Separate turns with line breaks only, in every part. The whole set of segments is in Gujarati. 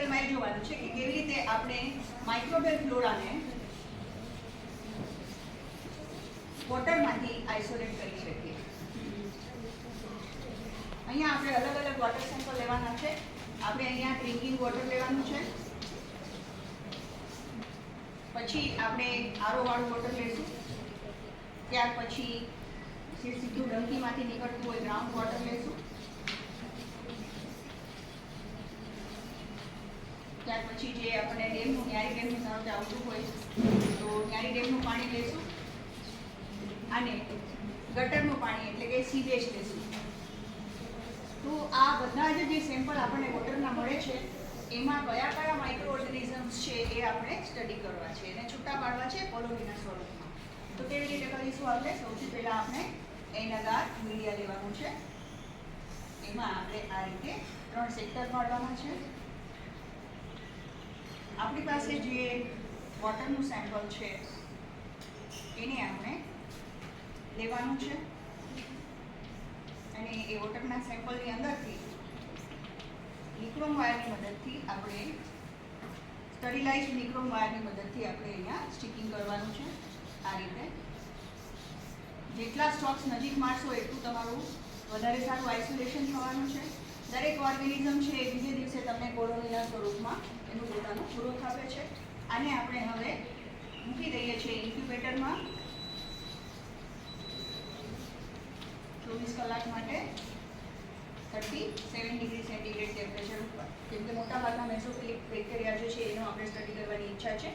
ટ્યુટોરિયલમાં એ જોવાનું છે કે કેવી રીતે આપણે માઇક્રોબિયલ ફ્લોરાને વોટરમાંથી આઇસોલેટ કરી શકીએ. અહીંયા આપણે અલગ અલગ વોટર સેમ્પલ લેવાના છે. આપણે અહીંયા ડ્રિંકિંગ વોટર લેવાનું છે, પછી આપણે આરો વાળું વોટર લઈશું, ત્યાર પછી સીધું ડંકીમાંથી નીકળતું હોય ગ્રાઉન્ડ વોટર લઈશું, ત્યાર પછી જે આપણે ડેમનું ન્યારી ડેમનું ધારો કે આવતું હોય તો ન્યારી ડેમનું પાણી લઈશું અને ગટરનું પાણી એટલે કે સીવેજ લઈશું. તો આ બધા જે સેમ્પલ આપણને વોટરના મળે છે એમાં કયા કયા માઇક્રો ઓર્ગેનિઝમ્સ છે એ આપણે સ્ટડી કરવા છે, એને છૂટા પાડવા છે કોલોનીના સ્વરૂપમાં. તો કેવી રીતે કરીશું આપણે? સૌથી પહેલાં આપણે એનએલઆર મીડિયા લેવાનું છે. એમાં આપણે આ રીતે 3 સેક્ટર પાડવાના છે. આપણી પાસે જે વોટરનું સેમ્પલ છે એને આપણે લેવાનું છે અને એ વોટરના સેમ્પલની અંદરથી નિક્રોમ વાયરની મદદથી આપણે સ્ટરીલાઇઝ્ડ નિક્રોમ વાયરની મદદથી આપણે અહીંયા સ્ટિકિંગ કરવાનું છે. આ રીતે જેટલા સ્ટોક્સ નજીક મારશો એટલું તમારું વધારે સારું આઇસોલેશન થવાનું છે. દરેક ઓર્ગેનિઝમ છે એ બીજે દિવસે તમને કોલોનીના સ્વરૂપમાં એનું પોતાનું ગ્રોથ આપે છે. આને આપણે હવે મૂકી દઈએ છીએ ઇન્ક્યુબેટરમાં 24 કલાક માટે 37 ડિગ્રી સેન્ટીગ્રેડ ટેમ્પરેચર ઉપર. કેમ કે મોટાભાગના મેસોફિલિક બેક્ટેરિયા જે છે એનો આપણે સ્ટડી કરવાની ઈચ્છા છે,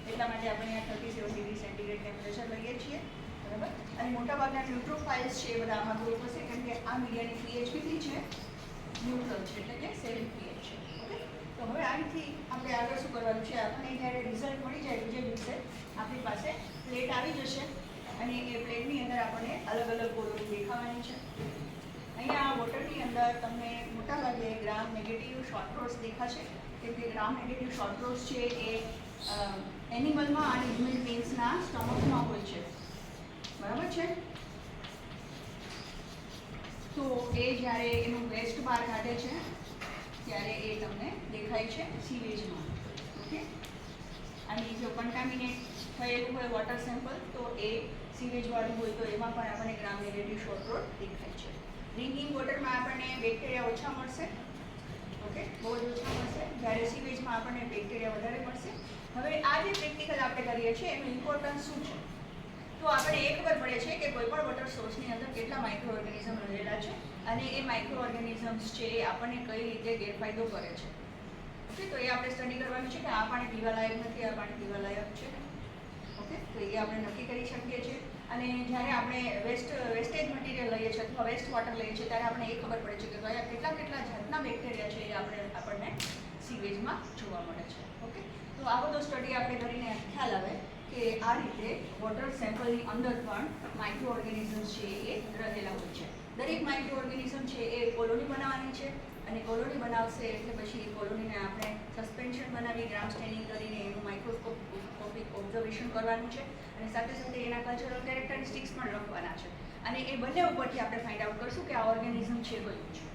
એટલા માટે આપણે અહીંયા 37 ડિગ્રી સેન્ટીગ્રેડ ટેમ્પરેચર લઈએ છીએ. બરાબર. અને મોટાભાગના ન્યુટ્રોફાઇલ્સ છે એ બધા આમાં ગ્રો થશે, કેમ કે આ મીડિયાની પીએચ કેટલી છે? ન્યુટ્રલ છે, એટલે કે 7 પીએચ છે. ઓકે. તો હવે આનાથી આપણે આગળ શું કરવાનું છે? આપણને જ્યારે રિઝલ્ટ મળી જાય બીજે દિવસે આપણી પાસે પ્લેટ આવી જશે અને એ પ્લેટની અંદર આપણને અલગ અલગ કોલોની દેખાવાની છે. અહીંયા આ વોટરની અંદર તમને મોટાભાગે ગ્રામ નેગેટિવ શોર્ટ દેખાશે, કેમ કે ગ્રામ નેગેટિવ શોર્ટ છે એ એનિમલમાં અને હ્યુમન બીંગ્સના સ્ટમકમાં હોય છે. બરાબર છે. તો એ જ્યારે એનું વેસ્ટ બહાર કાઢે છે ત્યારે એ તમને દેખાય છે સીવેજમાં. ઓકે. અને જો કન્ટામિનેટ થયેલું હોય વોટર સેમ્પલ તો એ સીવેજવાળું હોય તો એમાં પણ આપણને ગ્રામ નેગેટિવ શોર્ટ દેખાય છે. ડ્રિંકિંગ વોટરમાં આપણને બેક્ટેરિયા ઓછા મળશે. ઓકે, બહુ જ ઓછા મળશે, જ્યારે સીવેજમાં આપણને બેક્ટેરિયા વધારે મળશે. હવે આ જે પ્રેક્ટિકલ આપણે કરીએ છીએ એનું ઇમ્પોર્ટન્સ શું છે? તો આપણે એ ખબર પડે છે કે કોઈ પણ વોટર સોર્સની અંદર કેટલા માઇક્રો ઓર્ગેનિઝમ રહેલા છે અને એ માઇક્રો ઓર્ગેનિઝમ્સ છે એ આપણને કઈ રીતે ગેરફાયદો કરે છે. ઓકે, તો એ આપણે સ્ટડી કરવાનું છે કે આ પાણી પીવાલાયક નથી, આ પાણી પીવાલાયક છે. ઓકે, તો એ આપણે નક્કી કરી શકીએ છીએ. અને જ્યારે આપણે વેસ્ટેજ મટીરિયલ લઈએ છીએ અથવા વેસ્ટ વોટર લઈએ છીએ ત્યારે આપણે એ ખબર પડે છે કે કયા કેટલા જાતના બેક્ટેરિયા છે એ આપણને સીવેજમાં જોવા મળે છે. ઓકે, તો આ બધો સ્ટડી આપણે કરીને ખ્યાલ આવે કે આ રીતે વોટર સેમ્પલની અંદર પણ માઇક્રો ઓર્ગેનિઝમ્સ છે એ રહેલા હોય છે. દરેક માઇક્રો ઓર્ગેનિઝમ છે એ કોલોની બનાવવાની છે અને કોલોની બનાવશે એટલે પછી એ કોલોનીને આપણે સસ્પેન્શન બનાવી ગ્રામ સ્ટેનિંગ કરીને એનું માઇક્રોસ્કોપિક ઓબ્ઝર્વેશન કરવાનું છે અને સાથે સાથે એના કલ્ચરલ કેરેક્ટરિસ્ટિક્સ પણ લખવાના છે. અને એ બંને ઉપરથી આપણે ફાઇન્ડ આઉટ કરશું કે આ ઓર્ગેનિઝમ છે કયું છે.